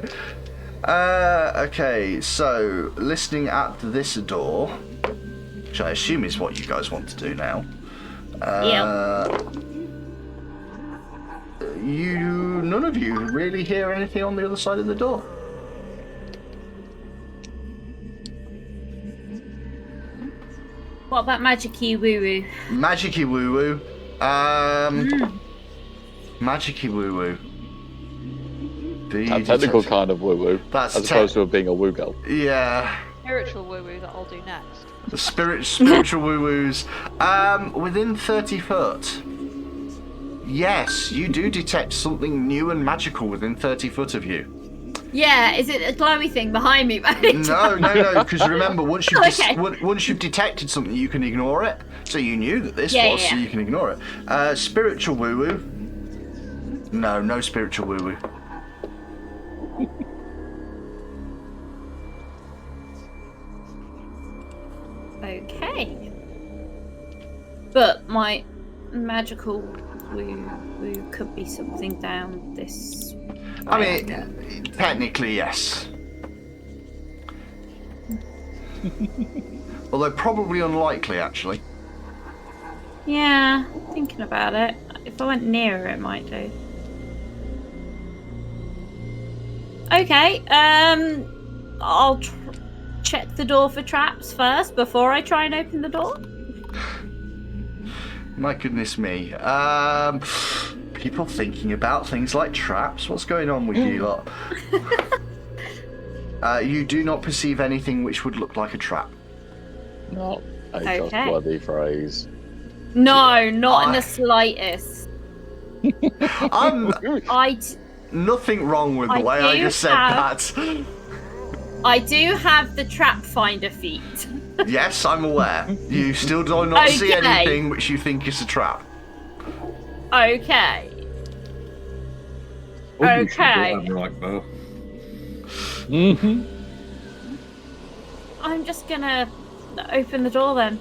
alright. Okay, so listening at this door, which I assume is what you guys want to do now. None of you really hear anything on the other side of the door. What about magic-y woo-woo? Magic-y woo-woo. Magic-y woo-woo. A technical kind of woo-woo, That's as opposed to it being a woo girl. Yeah. Spiritual woo-woo that I'll do next. The spiritual woo-woos. Within 30 foot. Yes, you do detect something new and magical within 30 foot of you. Yeah, is it a glowy thing behind me? No, because remember, once you've, Okay. once you've detected something, you can ignore it. So you knew that this Yeah, was, so yeah. you can ignore it. Spiritual woo-woo. No spiritual woo-woo. Okay. But my magical woo could be something down this I way. mean, technically, yes. Although probably unlikely, actually. Yeah, thinking about it. If I went nearer, it might do. Okay. I'll check the door for traps first before I try and open the door. My goodness me. People thinking about things like traps. What's going on with you lot? You do not perceive anything which would look like a trap. Not a Okay. trustworthy phrase. No, not in the slightest. Nothing wrong with the I way I do just said have- that. I do have the trap finder feat. Yes, I'm aware. You still do not see Okay. anything which you think is a trap. Okay. Obviously, Okay. I'm right, Bo. Mm-hmm. I'm just gonna open the door then.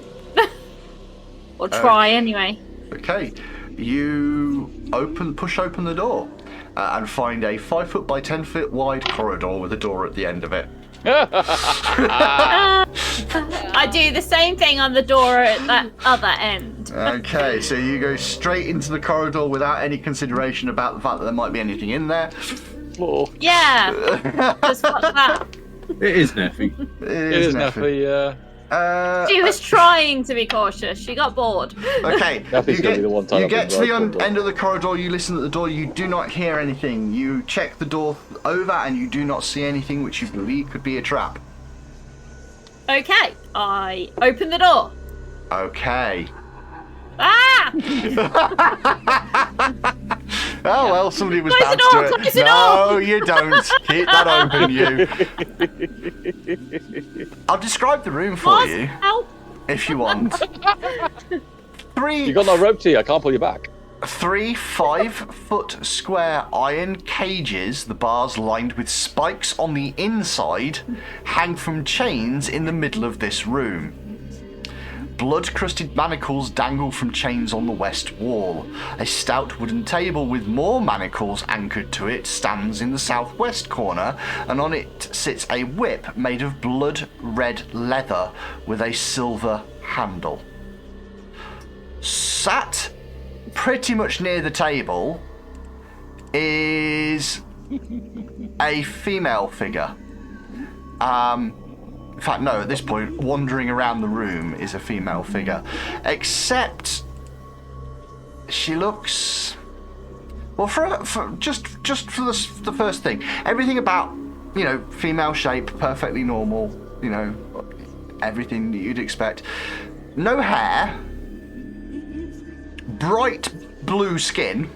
Or try anyway. Okay, you push open the door and find a 5 foot by 10 foot wide corridor with a door at the end of it. I do the same thing on the door at that other end. Okay, so you go straight into the corridor without any consideration about the fact that there might be anything in there. Floor. Yeah. Just fuck that. It is Nephii. It is Nephii, yeah. She was trying to be cautious. She got bored. Okay, Nephi's you gonna be the one tied you up get in to the rope. end of the corridor, you listen at the door, you do not hear anything. You check the door over and you do not see anything which you believe could be a trap. Okay, I open the door. Okay. Ah! Oh well, somebody was Close bound the to door, do it. close the No, you don't. Keep that open, you. I'll describe the room for Mars, you help! if you want. You got no rope to you, I can't pull you back. 3 5-foot square iron cages, the bars lined with spikes on the inside, hang from chains in the middle of this room. Blood-crusted manacles dangle from chains on the west wall. A stout wooden table with more manacles anchored to it stands in the southwest corner, and on it sits a whip made of blood-red leather with a silver handle. Sat pretty much near the table is a female figure. In fact, no, at this point, wandering around the room is a female figure. Except she looks... Well, just for the first thing, everything about, female shape, perfectly normal, everything that you'd expect. No hair, bright blue skin,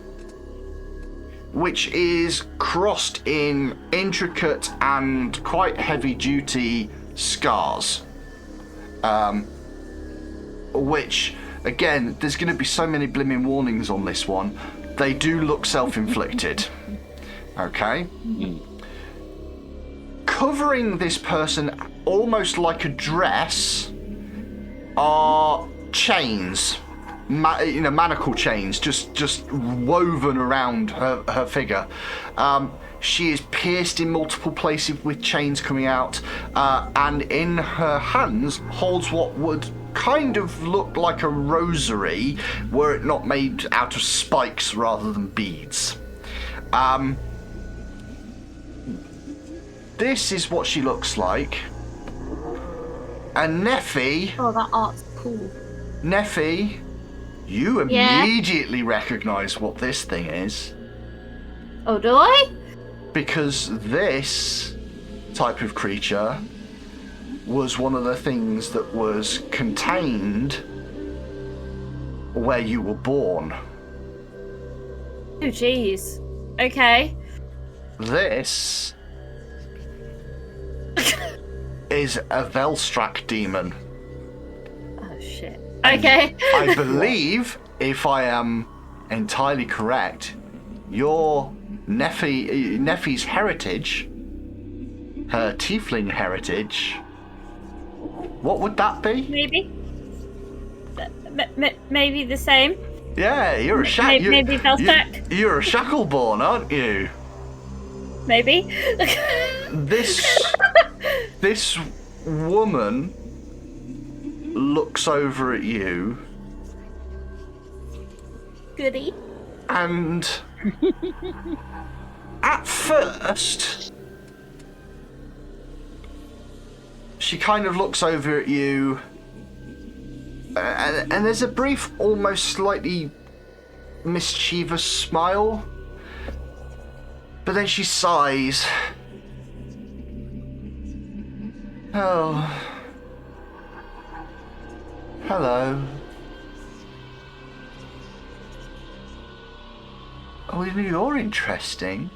which is crossed in intricate and quite heavy-duty scars, which, again, there's going to be so many blimmin' warnings on this one. They do look self-inflicted. Okay? Covering this person almost like a dress are chains, manacle chains, just woven around her figure. She is pierced in multiple places with chains coming out, and in her hands holds what would kind of look like a rosary, were it not made out of spikes rather than beads. This is what she looks like. And Nephii... Oh, that art's cool. Nephii, you immediately recognise what this thing is. Oh, do I? Because this type of creature was one of the things that was contained where you were born. Oh, jeez. Okay. This is a Velstrak demon. Oh, shit. Okay. I believe, if I am entirely correct, your Nephi's heritage, her tiefling heritage, what would that be? Maybe. Maybe the same. Yeah, you're a Maybe Velstrak. You're a Shackleborn, aren't you? Maybe. This woman looks over at you Goody. and at first she kind of looks over at you, and there's a brief, almost slightly mischievous smile, but then she sighs. Oh. Hello. Oh, you're interesting.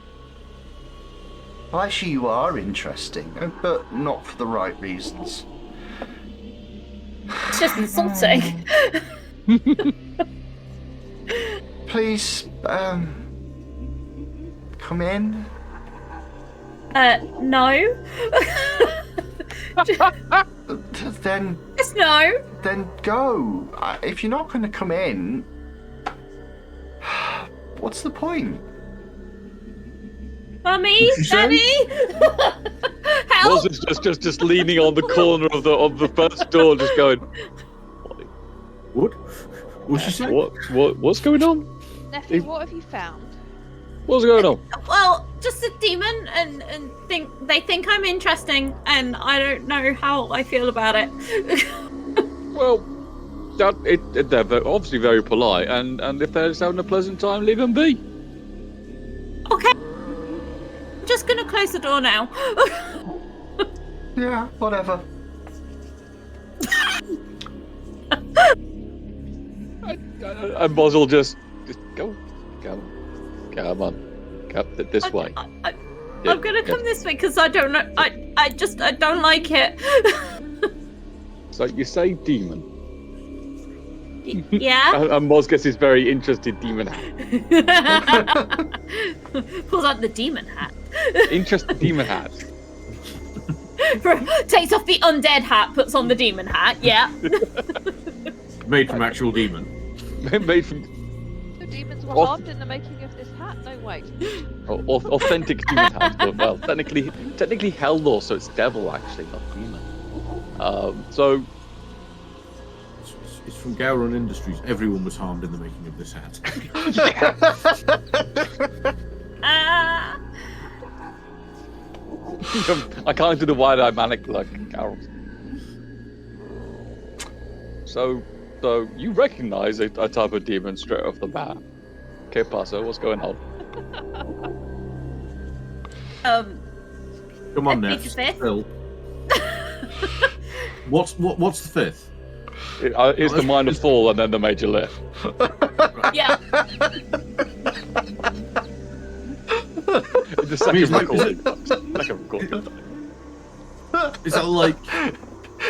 Well, actually, you are interesting, but not for the right reasons. It's just insulting. Please, come in. No. Then Just no. Then go. If you're not going to come in, what's the point? Mummy, What'd she say? Daddy, help! Moses just leaning on the corner of the first door, just going, What? What's she saying? What's going on? Nephii, what have you found? What's going on? Well, just a demon, and they think I'm interesting, and I don't know how I feel about it. Well, they're obviously very polite, and if they're just having a pleasant time, leave them be. Okay. I'm just gonna close the door now. Yeah, whatever. And Moz will just go come on, this way. I'm gonna come this way because I don't know. I don't like it. So you say demon. Yeah. And Moz gets his very interested demon hat. Pulls out the demon hat. Interested demon hat. Takes off the undead hat, puts on the demon hat. Yeah. Made from actual demon. Made from The demons were Off- harmed in the making of this hat? No, wait. authentic demon hat, but well, technically hell law, so it's devil actually, not demon. So It's from Gowron Industries. Everyone was harmed in the making of this hat. I can't do the wide-eyed manic like Carol. So you recognise a type of demon straight off the bat. Okay, Paso, what's going on? Come on, It's Neff. a fifth. Phil. What's the fifth? It's the minor fall and then the major lift. Yeah. The second recording. Is that like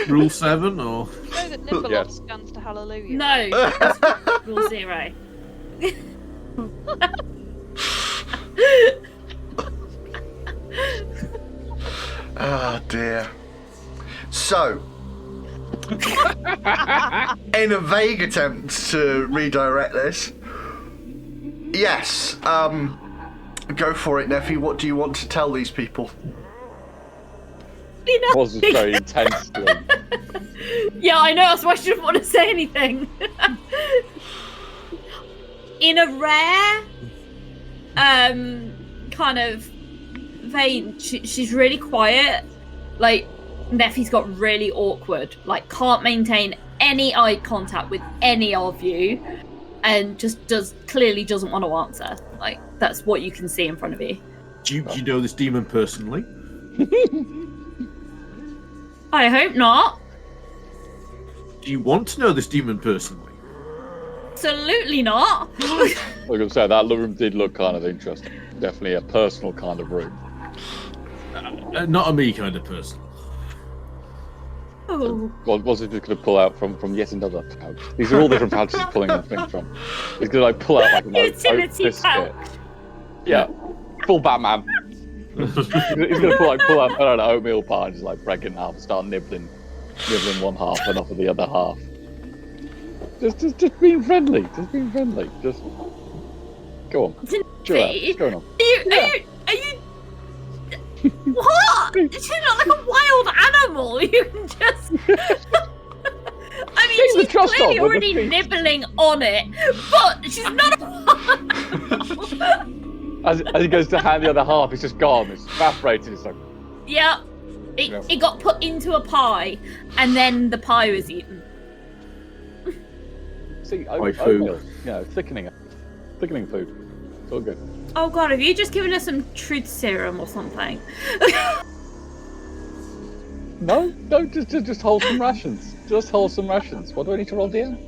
Rule 7 or? You know that Nimble Yes. guns to Hallelujah. No. That's rule 0. Oh dear. So, in a vague attempt to redirect this, yes, go for it, Nephii. What do you want to tell these people? Was very intensely. Yeah, I know. That's why I shouldn't want to say anything. In a rare, kind of vein, she's really quiet. Like, Nephi's got really awkward. Like, can't maintain any eye contact with any of you, and just clearly doesn't want to answer. Like, that's what you can see in front of you. Do you know this demon personally? I hope not. Do you want to know this demon personally? Absolutely not. Like I said, that room did look kind of interesting. Definitely a personal kind of room. Not a me kind of person. Oh. Was it just going to pull out from yet another pouch? These are all different pouches he's pulling things from. He's going to like pull out like a Utility biscuit. pouch. Yeah, full Batman. He's going to pull out an oatmeal pie and just like break it in half and start nibbling one half and off of the other half. Just being friendly. Just go on. Chill out. What's going on? Are you what? She's not like a wild animal. You can just. I mean, Take the she's trust clearly off with the already feet. nibbling on it, but she's not a. As he goes to hand the other half, it's just gone. It's evaporated. It's like, Yeah. It got put into a pie, and then the pie was eaten. See, food. oatmeal, thickening food. It's all good. Oh god, have you just given us some truth serum or something? No, just wholesome rations. Just wholesome rations. What do I need to roll DM?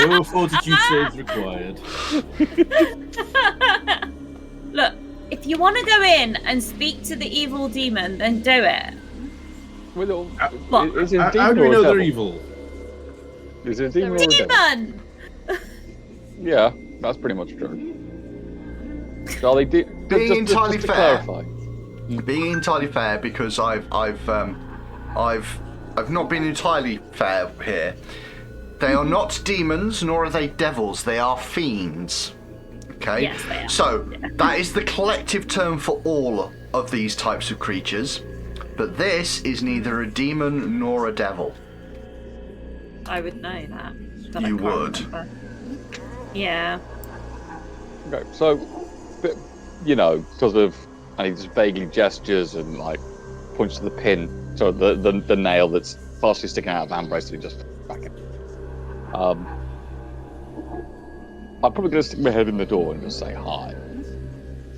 No fortitude saves required. Look, if you want to go in and speak to the evil demon, then do it. Is it a demon How do we or a know they're devil? evil? Is it a demon or a devil? Demon! Yeah, that's pretty much true. Charlie, Being entirely just to fair. clarify. Being entirely fair, because I've not been entirely fair here. They are not demons, nor are they devils. They are fiends. Okay. Yes, they are. So that is the collective term for all of these types of creatures. But this is neither a demon nor a devil. I would know that. But You I can't would. remember. Yeah. Okay, so, but, because of, and he just vaguely gestures and like points to the pin, so the nail that's partially sticking out of Ambrose, so he just back it. I'm probably going to stick my head in the door and just say hi.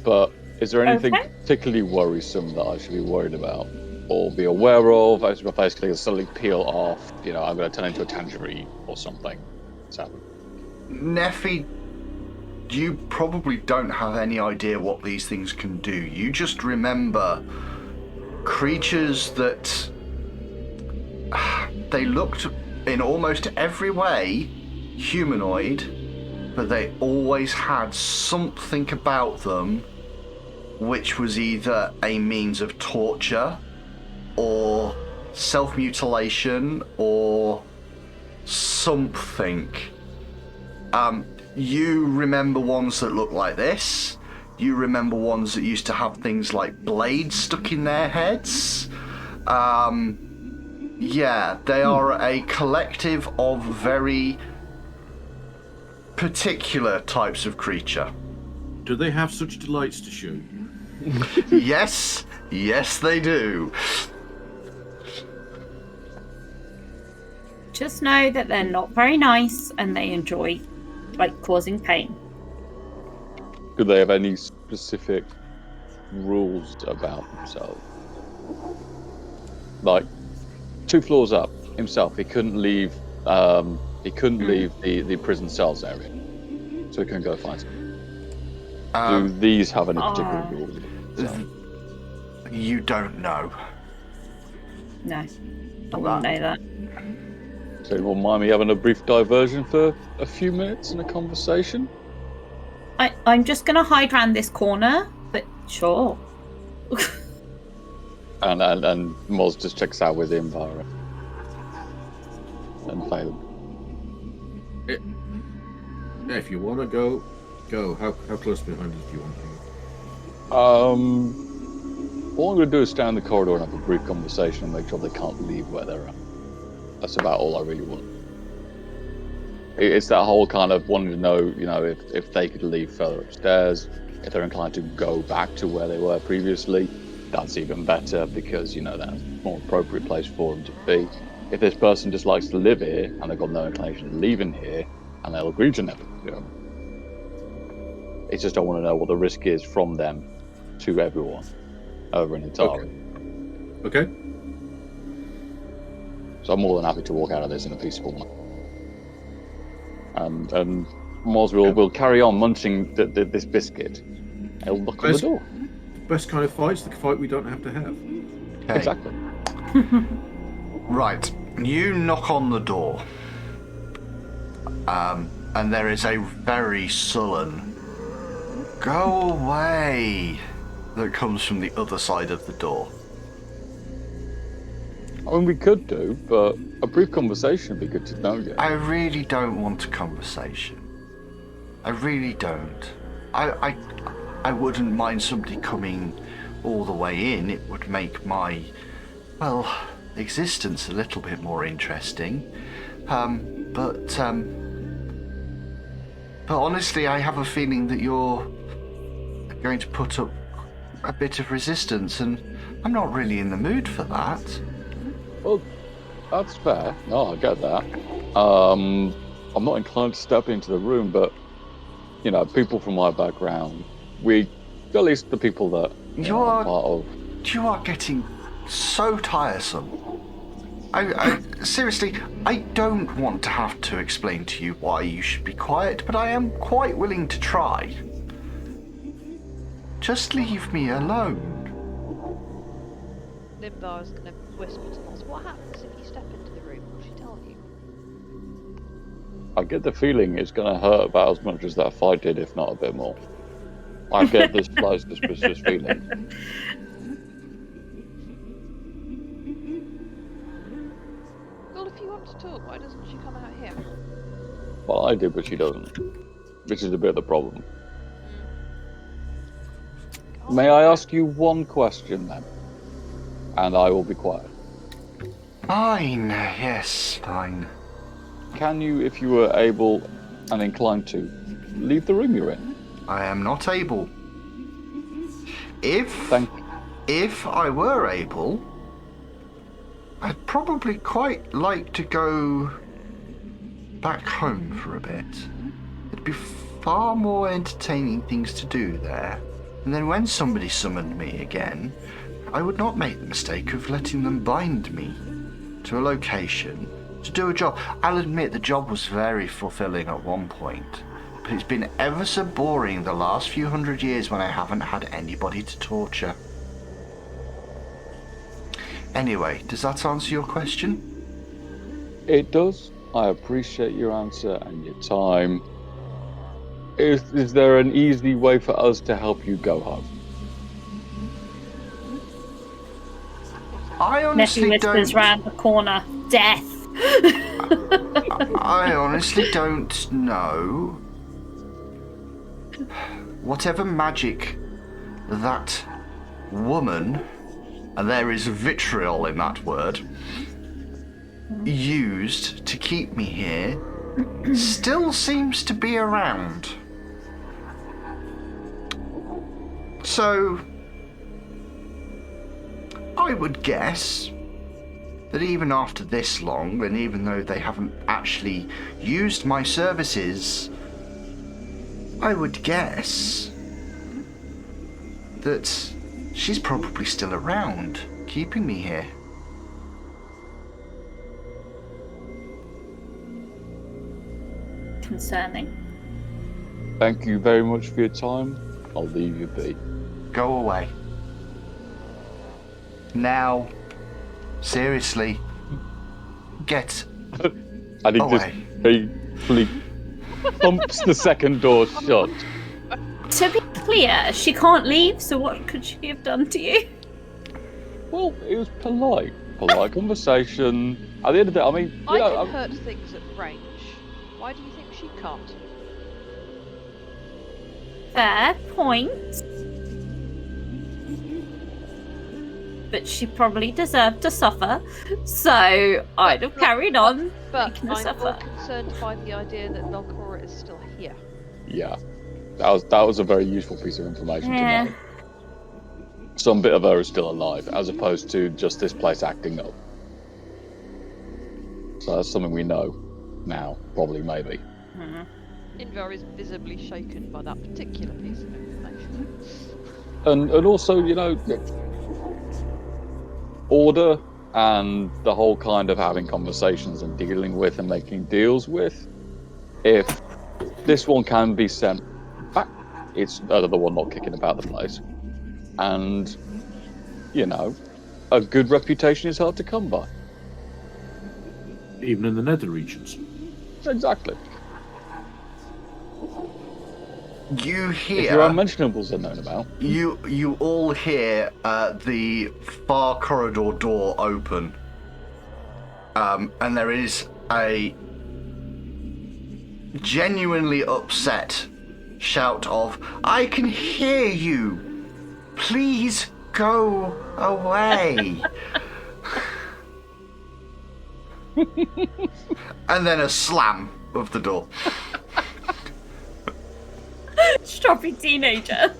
But is there anything Okay. particularly worrisome that I should be worried about or be aware of? I should basically suddenly peel off. I'm going to turn into a tangerine or something. So, Nephii, you probably don't have any idea what these things can do. You just remember creatures that they looked in almost every way humanoid, but they always had something about them which was either a means of torture or self-mutilation or something. You remember ones that look like this. You remember ones that used to have things like blades stuck in their heads. Yeah, they are a collective of very particular types of creature. Do they have such delights to show? Yes, they do. Just know that they're not very nice and they enjoy, causing pain. do they have any specific rules about themselves? Like, 2 floors up himself, he couldn't leave. He couldn't leave the prison cells area, so he couldn't go find something. Do these have any particular rules? You don't know. No, I wouldn't know that. So you won't mind me having a brief diversion for a few minutes in a conversation? I'm just going to hide around this corner, but sure. And Moz just checks out with him via and Phelan. Yeah, if you want to go. How close behind do you want to go? All I'm going to do is stand in the corridor and have a brief conversation and make sure they can't leave where they're at. That's about all I really want. It's that whole kind of wanting to know, if they could leave further upstairs, if they're inclined to go back to where they were previously. That's even better because, that's a more appropriate place for them to be. If this person just likes to live here and they've got no inclination of leaving here, and they'll agree to never go. It's just I want to know what the risk is from them to everyone over an entire. Okay. So I'm more than happy to walk out of this in a peaceful manner. And Moz will carry on munching this biscuit. He'll knock on the door. Best kind of fight's the fight we don't have to have. Okay. Exactly. Right. You knock on the door. And there is a very sullen "Go away" that comes from the other side of the door. I mean, we could do, but a brief conversation would be good to know. Yeah. I really don't want a conversation. I really don't. I wouldn't mind somebody coming all the way in. It would make my, existence a little bit more interesting. But honestly, I have a feeling that you're going to put up a bit of resistance, and I'm not really in the mood for that. Well, that's fair. No, I get that. I'm not inclined to step into the room, but people from my background, at least the people that I'm part of. You are getting so tiresome. I seriously, I don't want to have to explain to you why you should be quiet, but I am quite willing to try. Just leave me alone. Limbar is going to whisper to Moss, what happens if you step into the room? Will she tell you? I get the feeling it's going to hurt about as much as that fight did, if not a bit more. I get this slight suspicious feeling. Well, if you want to talk, why doesn't she come out here? Well, I do, but she doesn't. Which is a bit of the problem. May I ask you one question, then? And I will be quiet. Fine, yes, fine. Can you, if you were able and inclined to, leave the room you're in? I am not able. If I were able, I'd probably quite like to go back home for a bit. It'd be far more entertaining things to do there. And then when somebody summoned me again, I would not make the mistake of letting them bind me to a location to do a job. I'll admit the job was very fulfilling at one point, but it's been ever so boring the last few hundred years when I haven't had anybody to torture. Anyway, does that answer your question? It does. I appreciate your answer and your time. Is there an easy way for us to help you go home? I honestly Nephii whispers don't. round the corner. Death. I honestly don't know. Whatever magic that woman, and there is vitriol in that word, used to keep me here, still seems to be around. So, I would guess that even after this long, and even though they haven't actually used my services, I would guess that she's probably still around, keeping me here. Concerning. Thank you very much for your time. I'll leave you be. Go away. Now, seriously, get And he away. he thumps the second door shut. To be clear, she can't leave, so what could she have done to you? Well, it was polite conversation. At the end of the day, I mean, I can hurt things at range. Why do you think she can't? Fair point. But she probably deserved to suffer, so I'd have carried on But making her I'm suffer. more concerned by the idea that Melkora is still here. Yeah, that was a very useful piece of information Yeah. to know. Some bit of her is still alive, as opposed to just this place acting up. So that's something we know now, probably, maybe. Invar is visibly shaken by that particular piece of information. And also, order and the whole kind of having conversations and dealing with and making deals with. If this one can be sent back, it's the one not kicking about the place. And, a good reputation is hard to come by. Even in the nether regions. Exactly. You hear... If your unmentionables are known about. You all hear the far corridor door open. And there is a genuinely upset shout of, "I can hear you! Please go away!" And then a slam of the door. Stroppy teenager.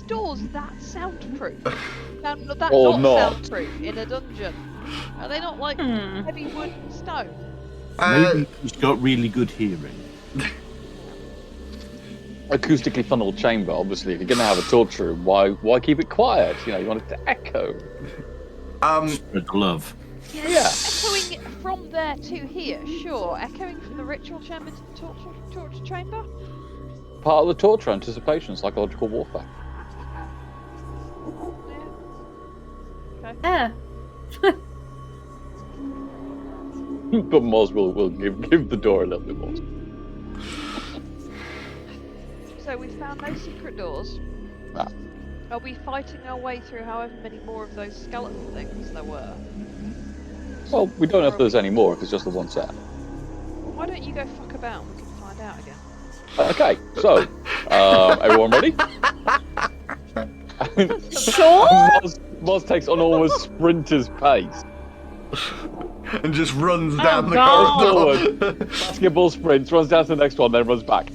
doors that soundproof? That Or not not. soundproof in a dungeon? Are they not like heavy wood and stone? Maybe he's got really good hearing. Acoustically funneled chamber. Obviously, if you're going to have a torture room, why keep it quiet? You know, you want it to echo. Spread the love. Yeah. Echoing from there to here, sure. Echoing from the ritual chamber to the torture chamber? Part of the torture anticipation, psychological warfare. Yeah. But Moz will give the door a little bit more. So we found no secret doors. Ah. Are we fighting our way through however many more of those skeleton things there were? Well, we don't know if there's any more, if it's just the one set. Why don't you go fuck about and we can find out again? Okay, so, everyone ready? Sure. Moz takes enormous sprinter's pace. And just runs down the God. corridor. Basketball sprints, runs down to the next one, then runs back.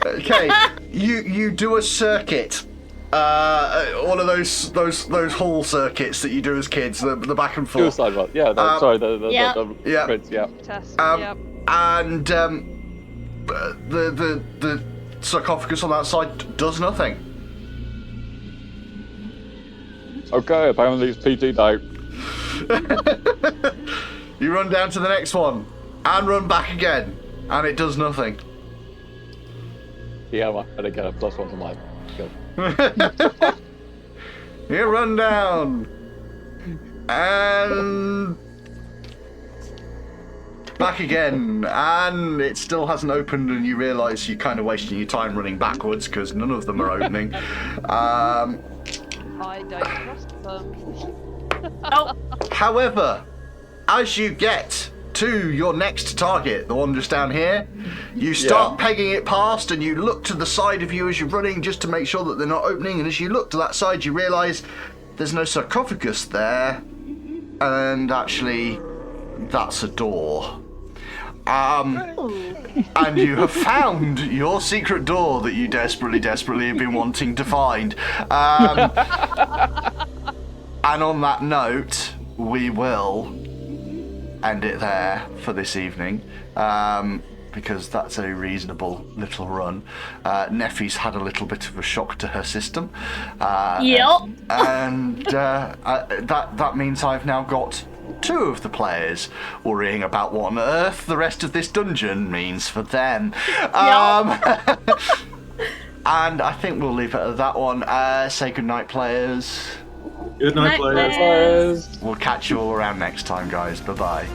Okay, you do a circuit. One of those hall circuits that you do as kids, the back and forth. Suicide one. Yeah, no, sorry, the yeah. sprints, yeah. Test. And the sarcophagus on that side does nothing. Okay, apparently it's PT now. You run down to the next one and run back again, and it does nothing. Yeah, I better get a +1 to my skill. You run down and back again, and it still hasn't opened, and you realise you're kind of wasting your time running backwards because none of them are opening. I don't trust them. Oh. However, as you get to your next target, the one just down here, you start pegging it past, and you look to the side of you as you're running just to make sure that they're not opening, and as you look to that side you realise there's no sarcophagus there, and actually that's a door. And you have found your secret door that you desperately have been wanting to find. And on that note, we will end it there for this evening, because that's a reasonable little run. Nephi's had a little bit of a shock to her system. Yep. And that means I've now got 2 of the players worrying about what on earth the rest of this dungeon means for them. And I think we'll leave it at that one. Say goodnight, players. Good night, players. players. We'll catch you all around next time, guys. Bye-bye.